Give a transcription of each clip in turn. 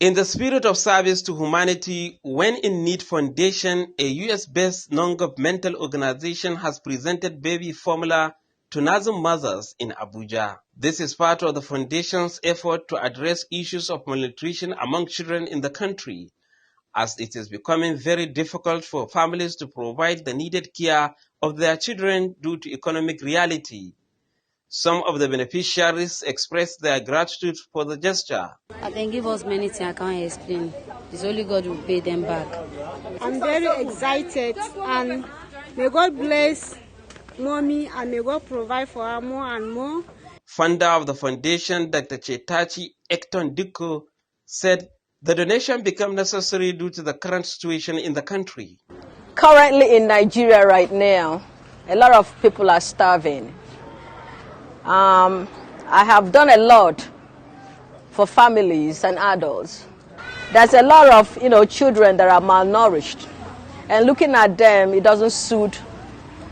In the spirit of service to humanity, When in Need Foundation, a US-based non-governmental organization, has presented baby formula to nursing mothers in Abuja. This is part of the foundation's effort to address issues of malnutrition among children in the country, as it is becoming very difficult for families to provide the needed care of their children due to economic reality. Some of the beneficiaries expressed their gratitude for the gesture. They give us many things I can't explain. It's only God will pay them back. I'm very excited, and may God bless mommy and may God provide for her more and more. Founder of the foundation, Dr. Chetachi Dikko, said the donation became necessary due to the current situation in the country. Currently in Nigeria right now, a lot of people are starving. I have done a lot for families and adults. There's a lot of children that are malnourished, and looking at them, it doesn't suit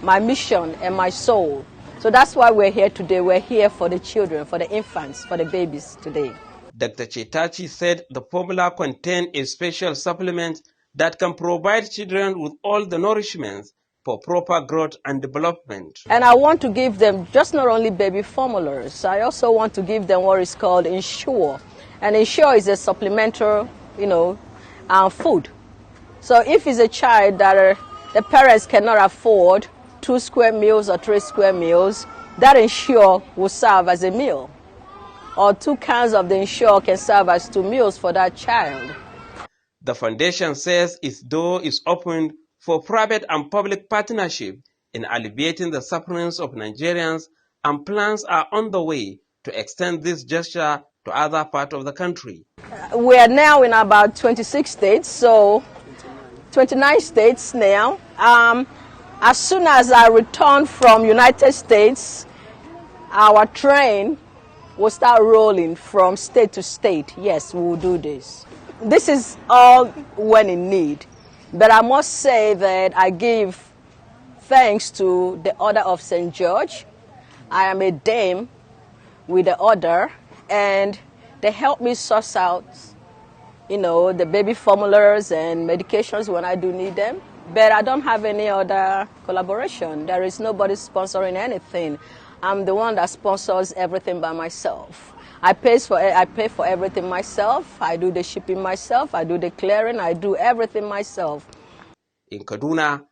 my mission and my soul. So that's why we're here today. We're here for the children, for the infants, for the babies today. Dr. Chetachi said the formula contains a special supplement that can provide children with all the nourishments for proper growth and development. And I want to give them just not only baby formulas, I also want to give them what is called Ensure. And Ensure is a supplementary, food. So if it's a child that the parents cannot afford 2 square meals or 3 square meals, that Ensure will serve as a meal. Or 2 cans of the Ensure can serve as 2 meals for that child. The foundation says its door is open for private and public partnership in alleviating the sufferings of Nigerians, and plans are on the way to extend this gesture to other parts of the country. We are now in about 26 states, so 29 states now. As soon as I return from United States, our train will start rolling from state to state. Yes, we will do this. This is all when in need. But I must say that I give thanks to the Order of St. George. I am a dame with the order, and they help me source out, the baby formulas and medications when I do need them. But I don't have any other collaboration. There is nobody sponsoring anything. I'm the one that sponsors everything by myself. I pay for everything myself. I do the shipping myself. I do the clearing. I do everything myself. In Kaduna,